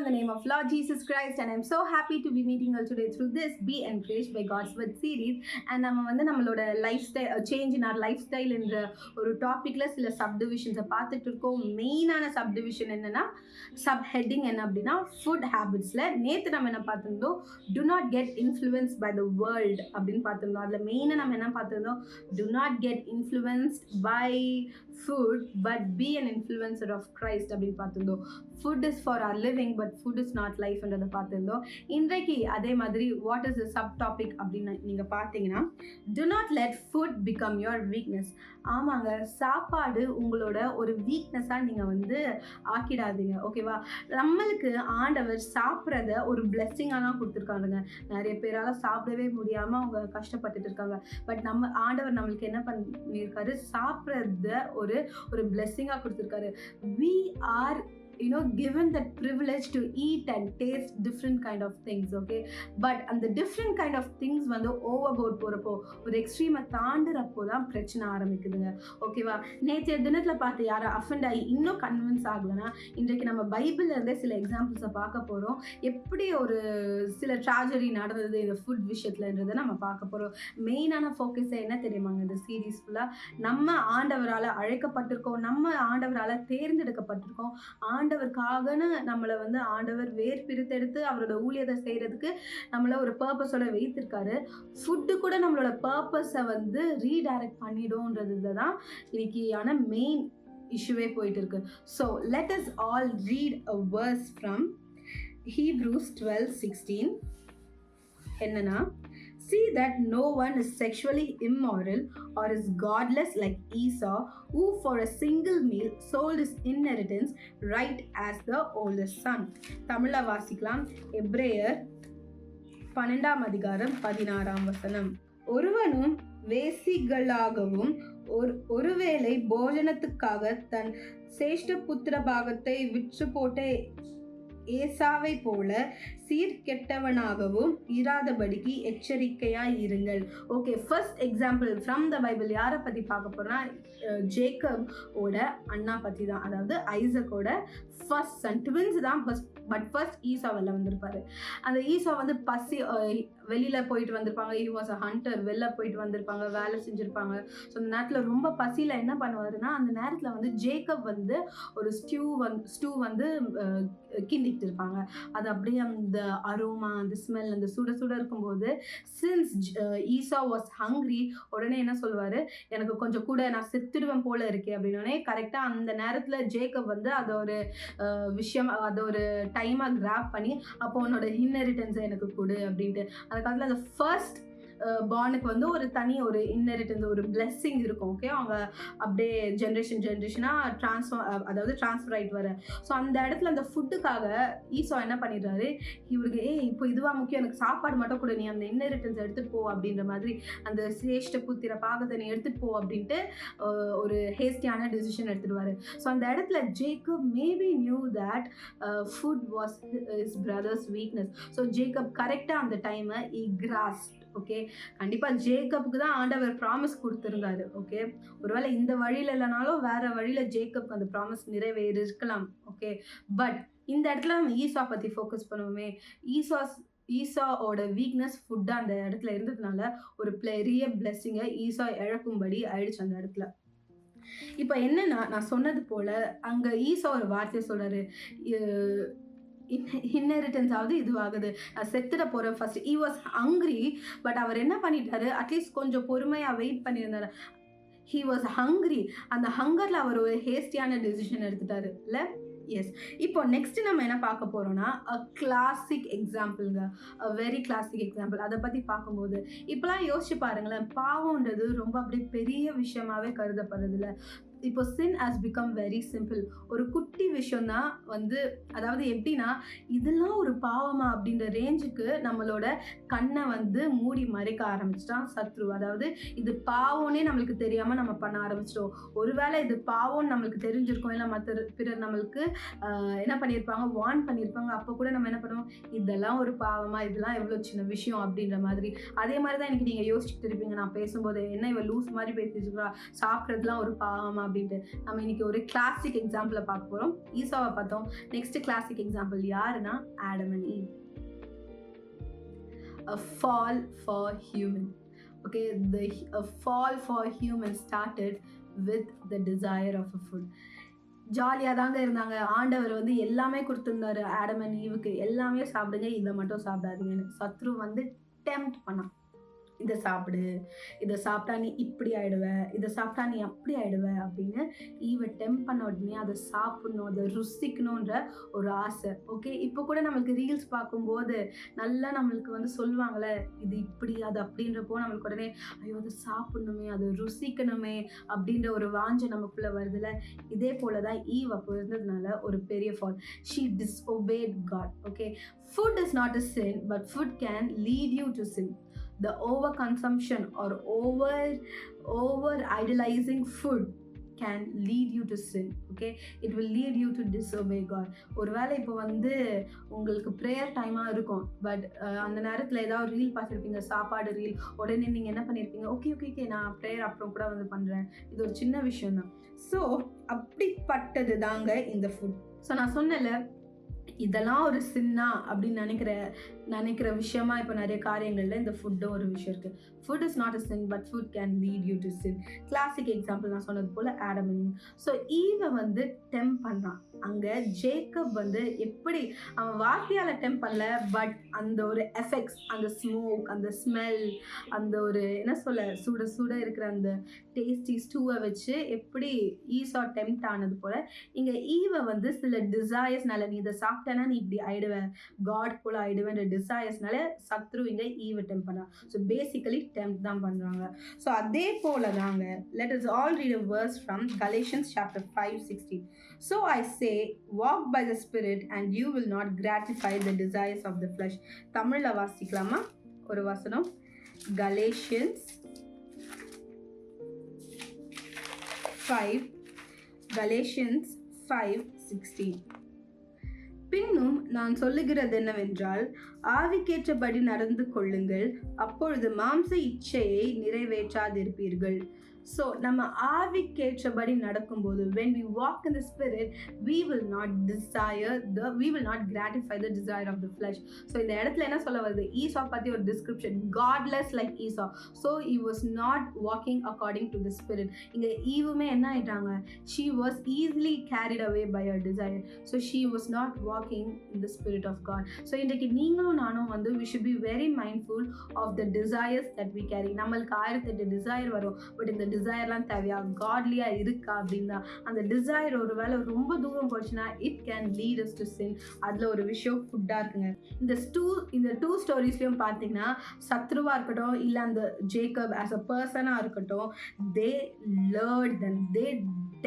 in the name of Lord Jesus Christ, and I'm so happy to be meeting you today through this Be Encouraged by God's Word series. And நம்ம வந்து நம்மளோட life style change in R life style என்ற ஒரு டாப்பிக்கில் சில சப்டிவிஷன்ஸை பார்த்துட்டு இருக்கோம். மெயினான சப்டிவிஷன் என்னென்னா, சப் ஹெட்டிங் என்ன அப்படின்னா ஃபுட் ஹேபிட்ஸில் நேற்று நம்ம என்ன பார்த்துருந்தோம், do not get influenced by the world அப்படின்னு பார்த்துருந்தோம். அதில் மெயினாக நம்ம என்ன பார்த்துருந்தோம், do not get influenced by food but be an influencer of Christ அப்படின்னு பார்த்துருந்தோம். Food is for our living but food is not லைஃப்ன்றதை பார்த்துருந்தோம். இன்றைக்கு அதே மாதிரி what is the sub topic அப்படின்னு நீங்கள் பார்த்தீங்கன்னா, do not let food become your weakness. ஆமாங்க, சாப்பாடு உங்களோட ஒரு வீக்னஸாக நீங்கள் வந்து ஆக்கிடாதீங்க. ஓகேவா? நம்மளுக்கு ஆண்டவர் சாப்பிட்றத ஒரு பிளெஸ்ஸிங்காக தான் கொடுத்துருக்காங்க. நிறைய பேரால் சாப்பிடவே முடியாமல் அவங்க கஷ்டப்பட்டுட்டு இருக்காங்க. பட் நம்ம ஆண்டவர் நம்மளுக்கு என்ன பண்ணியிருக்காரு, சாப்பிட்றத ஒரு பிளெஸ்ஸிங்காக கொடுத்துருக்காரு. We are given that privilege to eat and taste different kind of things, okay? But அந்த different kind of things வந்து overboard போகிறப்போ, ஒரு எக்ஸ்ட்ரீமை தாண்டுறப்போ தான் பிரச்சனை ஆரம்பிக்குதுங்க. ஓகேவா? நேற்றைய தினத்தில் பார்த்து யாரை அஃபெண்ட் ஆகி இன்னும் கன்வின்ஸ் ஆகலைன்னா, இன்றைக்கு நம்ம பைபிளில் இருந்தே சில எக்ஸாம்பிள்ஸை பார்க்க போகிறோம். எப்படி ஒரு சில ட்ராஜடி நடந்தது இந்த ஃபுட் விஷயத்துலன்றதை நம்ம பார்க்க போகிறோம். மெயினான ஃபோக்கஸே என்ன தெரியுமாங்க, இந்த சீரீஸ் ஃபுல்லாக நம்ம ஆண்டவரால் அழைக்கப்பட்டிருக்கோம், நம்ம ஆண்டவரால் தேர்ந்தெடுக்கப்பட்டிருக்கோம். ஆண்டவருக்காகன்னு நம்மளை வந்து ஆண்டவர் வேர் பிரித்தெடுத்து அவரோட ஊழியத்தை செய்கிறதுக்கு நம்மளை ஒரு பர்பஸோட வைத்திருக்காரு. ஃபுட்டு கூட நம்மளோட பர்பஸை வந்து ரீடைரக்ட் பண்ணிடும்ன்றதுல தான் இன்னைக்கான மெயின் இஷ்யூவே போயிட்டு இருக்கு. So let us all read a verse from Hebrews 12:16. என்னன்னா, see that no one is sexually immoral or is godless like Esau, who for a single meal sold his inheritance right as the oldest son. தமிழ வாசிக்கலாம். எபிரேயர் 12:16. ஒருவனும் வேசிகளாகவும் ஒருவேளை போஜனத்துக்காக தன் சேஷ்ட புத்திர பாகத்தை விற்று போட்ட ஏசாவை போல சீர்கெட்டவனாகவும் இராதபடிக்கு எச்சரிக்கையாய் இருங்கள். Okay, first example from the Bible யாரை பற்றி பார்க்க போறோம்னா, ஜேக்கப் ஓட அண்ணா பற்றி தான். அதாவது ஐசக்கோட ஃபர்ஸ்ட் சன். ட்வின்ஸ் தான் பட் ஃபர்ஸ்ட் ஈசா வெளில வந்திருப்பாரு. அந்த ஈசா வந்து பசி வெளியில் போயிட்டு வந்திருப்பாங்க. He was a hunter. வெளில போயிட்டு வந்திருப்பாங்க, வேலை செஞ்சுருப்பாங்க. ஸோ அந்த நேரத்தில் ரொம்ப பசியில் என்ன பண்ணுவாருன்னா, அந்த நேரத்தில் வந்து ஜேக்கப் வந்து ஒரு ஸ்டூ வந்து கிண்டிக்கிட்டு இருப்பாங்க. அது அப்படியே அந்த அரோமா, அந்த ஸ்மெல், அந்த சுட சுட இருக்கும்போது, சின்ஸ் ஈசா வாஸ் ஹங்க்ரி, உடனே என்ன சொல்லுவார், எனக்கு கொஞ்சம் கூட, நான் செத்துடுவேன் போல இருக்கே அப்படின்னோடனே கரெக்டாக அந்த நேரத்தில் ஜேக்கப் வந்து அதை ஒரு விஷயம், அதை ஒரு டைமாக கிராப் பண்ணி, அப்போ உன்னோட இன்ஹெரிட்டன்ஸை எனக்கு கொடு அப்படின்ட்டு. அந்த காலத்தில் அந்த ஃபர்ஸ்ட் பானுக்கு வந்து ஒரு தனி ஒரு இன்ஹெரிட்டன்ஸ், ஒரு பிளெஸ்ஸிங் இருக்கும். ஓகே, அவங்க அப்படியே ஜென்ரேஷனாக ட்ரான்ஸ்ஃபர் ஆகிட்டு வர. ஸோ அந்த இடத்துல அந்த ஃபுட்டுக்காக ஈசா என்ன பண்ணிடுறாரு, இவருக்கு இப்போ இதுவாக முக்கியம், எனக்கு சாப்பாடு மட்டும் கூட, நீ அந்த இன்ஹெரிட்டன்ஸ் எடுத்துகிட்டு போ அப்படின்ற மாதிரி, அந்த சிரேஷ்ட புத்திர பாகத்தை நீ எடுத்துகிட்டு போ அப்படின்ட்டு ஒரு ஹேஸ்டியான டெசிஷன் எடுத்துடுவார். ஸோ அந்த இடத்துல Jacob maybe knew that food was his brothers weakness. So Jacob கரெக்டாக அந்த டைமை கிராஸ்ட். ஓகே, கண்டிப்பாக ஜேக்கப்புக்கு தான் ஆண்டவர் ப்ராமிஸ் கொடுத்துருந்தாரு. ஓகே, ஒருவேளை இந்த வழியில் இல்லைனாலும் வேற வழியில் ஜேக்கப்க்கு அந்த ப்ராமிஸ் நிறைவேறிருக்கலாம். ஓகே, பட் இந்த இடத்துல நம்ம ஈசா பற்றி ஃபோக்கஸ் பண்ணுவோமே. ஈசாவோட வீக்னஸ் ஃபுட்டாக அந்த இடத்துல இருந்ததுனால ஒரு பெரிய பிளெஸ்ஸிங்கை ஈசா இழக்கும்படி ஆயிடுச்சு அந்த இடத்துல. இப்போ என்னன்னா, நான் சொன்னது போல் அங்கே ஈசா ஒரு வார்த்தையை சொல்கிறாரு, இன்ஹெரிட்டன்ஸ் ஆகுது, இதுவாகுது, நான் செத்துட போகிறேன் first. He was hungry, but அவர் என்ன பண்ணிட்டாரு, அட்லீஸ்ட் கொஞ்சம் பொறுமையாக வெயிட் பண்ணியிருந்தாரு. He was hungry. அந்த ஹங்கரில் அவர் ஒரு ஹேஸ்டியான டெசிஷன் எடுத்துட்டாரு இல்லை? எஸ். இப்போ நெக்ஸ்ட் நம்ம என்ன பார்க்க போறோம்னா, அ கிளாசிக் எக்ஸாம்பிள்ங்க, அ வெரி கிளாசிக் எக்ஸாம்பிள். அதை பற்றி பார்க்கும்போது இப்போலாம் யோசிச்சு பாருங்களேன், பாவம்ன்றது ரொம்ப அப்படியே பெரிய விஷயமாவே கருதப்படுறதில்ல. இப்போ சின் ஹஸ் பிகம் வெரி சிம்பிள். ஒரு குட்டி விஷயம்தான் வந்து, அதாவது எப்படின்னா, இதெல்லாம் ஒரு பாவமா அப்படின்ற ரேஞ்சுக்கு நம்மளோட கண்ணை வந்து மூடி மறைக்க ஆரம்பிச்சிட்டான் சத்ரு. அதாவது இது பாவம்னே நம்மளுக்கு தெரியாமல் நம்ம பண்ண ஆரம்பிச்சிட்டோம். ஒருவேளை இது பாவம்னு நம்மளுக்கு தெரிஞ்சிருக்கோம், இல்லை மற்ற பிறர் நம்மளுக்கு என்ன பண்ணியிருப்பாங்க, வார்ன் பண்ணியிருப்பாங்க. அப்போ கூட நம்ம என்ன பண்ணுவோம், இதெல்லாம் ஒரு பாவமா, இதெல்லாம் எவ்வளோ சின்ன விஷயம் அப்படின்ற மாதிரி. அதே மாதிரி தான் எனக்கு நீங்கள் யோசிச்சுட்டு இருப்பீங்க, நான் பேசும்போது என்ன இவ லூஸ் மாதிரி பேசிட்டு இருக்கா, சாப்பிட்றதுலாம் ஒரு பாவமா அப்படின்ட்டு. நம்ம இன்னைக்கு ஒரு கிளாசிக் எக்ஸாம்பிளை பார்க்க போகிறோம். ஈசாவை பார்த்தோம். நெக்ஸ்ட் கிளாசிக் எக்ஸாம்பிள் யாருன்னா Adam and eve. A fall for human. Okay, a fall for human started with the desire of a food. ஜாலியாக தாங்க இருந்தாங்க. ஆண்டவர் வந்து எல்லாமே கொடுத்துருந்தாரு ஆடம் அண்ட் ஈவுக்கு. எல்லாமே சாப்பிடுங்க, இதை மட்டும் சாப்பிடாதீங்கன்னு. சத்ரு வந்து டெம்ப்ட் பண்ணான். இதை சாப்பிடு, இதை சாப்பிட்டா நீ இப்படி ஆயிடுவ, இதை சாப்பிட்டா நீ அப்படி ஆயிடுவ அப்படின்னு ஈவை டெம்ப் பண்ண உடனே அதை சாப்பிடணும், அதை ருசிக்கணுன்ற ஒரு ஆசை. ஓகே, இப்போ கூட நம்மளுக்கு ரீல்ஸ் பார்க்கும்போது நல்லா நம்மளுக்கு வந்து சொல்லுவாங்கள்ல, இது இப்படி அது அப்படின்றப்போ நம்மளுக்கு உடனே ஐயோ அதை சாப்பிடணுமே, அதை ருசிக்கணுமே அப்படின்ற ஒரு வாஞ்சை நமக்குள்ளே வருதுல்ல. இதே போல தான் ஈவ் அப்போ இருந்ததுனால ஒரு பெரிய fall. She disobeyed God. Okay, food is not a sin, but food can lead you to sin. The overconsumption or over idolizing food can lead you to sin. Okay, it will lead you to disobey God. ஒருவேளை இப்போ வந்து உங்களுக்கு prayer டைமாக இருக்கும், but அந்த நேரத்தில் ஏதாவது reel பார்த்துருப்பீங்க, சாப்பாடு ரீல். உடனே நீங்கள் என்ன பண்ணியிருப்பீங்க, ஓகே நான் ப்ரேயர் அப்புறம் கூட வந்து பண்ணுறேன், இது ஒரு சின்ன விஷயம் தான். ஸோ அப்படிப்பட்டது தாங்க இந்த ஃபுட். ஸோ நான் சொன்னல, இதெல்லாம் ஒரு சின்னா அப்படின்னு நினைக்கிற விஷயமா இப்போ நிறைய காரியங்கள்ல இந்த ஃபுட்டும் ஒரு விஷயம் இருக்கு. Food is not a sin, but food can lead you to sin. Classic example நான் சொன்னது போல ஆடம் அண்ட் ஈவ். ஸோ ஈவை வந்து டெம்ப் பண்ணான். அங்கே ஜேக்கப் வந்து எப்படி அவன் வார்த்தையால் டெம்ப் பண்ணல, பட் அந்த ஒரு எஃபெக்ட்ஸ், அந்த ஸ்மோக், அந்த ஸ்மெல், அந்த ஒரு என்ன சொல்ல சுட சுட இருக்கிற அந்த டேஸ்டி ஸ்டூவை வச்சு எப்படி ஈசா டெம்ப்ட் ஆனது போல இங்கே ஈவை வந்து சில டிசையர்ஸ்னால, நீ இதை சாப்பிட்டேன்னா நீ இப்படி ஆயிடுவேன், காட் போல ஆயிடுவேன்ற டிசையர்ஸ்னால சத்ரு இங்கே ஈவை டெம்ப் பண்ணா. ஸோ பேசிக்கலி டெம்ப்ட் தான் பண்ணுறாங்க. ஸோ அதே போல தாங்க, let us all read a verse from Galatians chapter 5:16. So I say, walk by the Spirit and you will not gratify the desires of the flesh. தமிழ்ல வாசிக்கலாமா ஒரு வசனம்? Galatians 5:16. பின்னும் நான் சொல்லுகிறது என்னவென்றால், ஆவிக்கேற்றபடி நடந்து கொள்ளுங்கள், அப்பொழுது மாம்ச இச்சையை நிறைவேற்றாதிருப்பீர்கள். ஸோ நம்ம ஆவிக்கேற்றபடி நடக்கும்போது, when we walk in the spirit, we will not gratify the desire of the flesh. So இந்த இடத்துல என்ன சொல்ல வருது, ஈசா பற்றி ஒரு description, godless like Esau. So he was not walking according to the spirit. இங்கே ஈவுமே என்ன ஆயிட்டாங்க, she was easily carried away by her desire. So she was not walking in the spirit of God. So இன்றைக்கு நீங்களும் நானும் வந்து we should be very mindful of the desires that we carry. நம்மளுக்கு 1008 desire வரும், but இந்த டிசைர்லாம் தேவையா, காட்லியா இருக்கா அப்படின்னா, அந்த டிசைர் ஒரு வேளை ரொம்ப தூரம் போச்சுன்னா it can lead us to sin. அதில் ஒரு விஷயம் ஃபுட்டாக இருக்குங்க. இந்த டூ ஸ்டோரிஸ்லையும் பார்த்தீங்கன்னா, சத்ருவாக இருக்கட்டும் இல்லை அந்த ஜேக்கப் ஆஸ் அ பர்சனாக இருக்கட்டும், தே லர்ன்ட் தெம், தே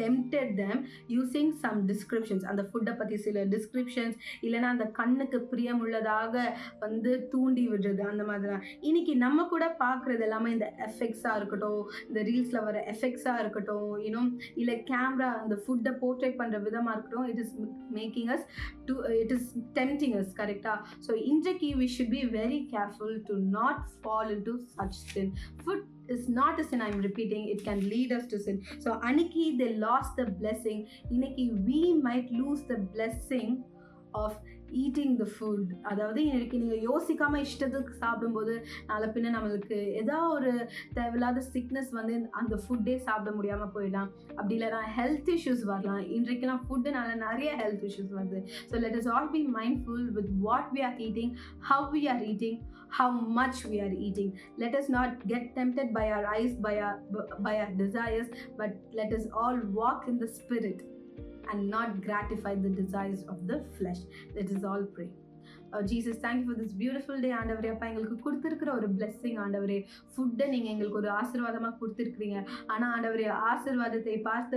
tempted them using some descriptions. அந்த ஃபுட்டை பற்றி சில டிஸ்கிரிப்ஷன்ஸ், இல்லைன்னா அந்த கண்ணுக்கு பிரியமுள்ளதாக வந்து தூண்டி விடுறது, அந்த மாதிரி தான். இன்னைக்கு நம்ம கூட பார்க்குறது எல்லாமே இந்த எஃபெக்ட்ஸாக இருக்கட்டும், இந்த ரீல்ஸில் வர எஃபெக்ட்ஸாக இருக்கட்டும், இன்னும் இல்லை கேமரா அந்த ஃபுட்டை போர்ட்ரேட் பண்ணுற விதமாக இருக்கட்டும், இட் இஸ் tempting us. கரெக்டாக? ஸோ இன்றைக்கு we should be very careful to not fall into such sin. Food is not a sin, I'm repeating, it can lead us to sin. So aniki they lost the blessing, iniki we might lose the blessing of eating the food. அதாவது இன்னைக்கு நீங்கள் யோசிக்காமல் இஷ்டத்துக்கு சாப்பிடும்போது நாளை பின்ன நம்மளுக்கு ஏதாவது ஒரு தேவையில்லாத சிக்னஸ் வந்து அந்த ஃபுட்டே சாப்பிட முடியாமல் போயிடலாம். அப்படி இல்லைனா ஹெல்த் இஷ்யூஸ் வரலாம். இன்றைக்கெல்லாம் ஃபுட்டுனால நிறைய ஹெல்த் இஷ்யூஸ் வருது. So let us all be mindful with what we are eating, how we are eating, how much we are eating. Let us not get tempted by our eyes, by our desires, but let us all walk in the spirit and not gratify the desires of the flesh. Let us all pray. Jesus, thank you for this beautiful day. ஆண்டவரே, அப்பா எங்களுக்கு கொடுத்துருக்கிற ஒரு blessing ஆண்டவரே, ஃபுட்டை நீங்கள் எங்களுக்கு ஒரு ஆசீர்வாதமாக கொடுத்துருக்குறீங்க. ஆனால் ஆண்டவரே, ஆசீர்வாதத்தை பார்த்து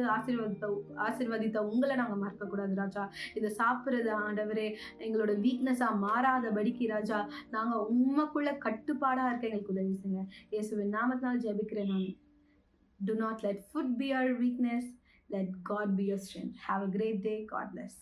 ஆசீர்வதித்த உங்களை நாங்கள் மறக்கக்கூடாது ராஜா. இதை சாப்பிட்றது ஆண்டவரே எங்களோட வீக்னஸாக மாறாதபடிக்கு ராஜா, நாங்கள் உண்மைக்குள்ள கட்டுப்பாடாக இருக்க எங்களுக்கு உதவி செய்யுங்க. இயேசுவின் நாமத்தினால் ஜெபிக்கிறேன் நான். Do not let food be our weakness. Let God be your strength. Have a great day. God bless.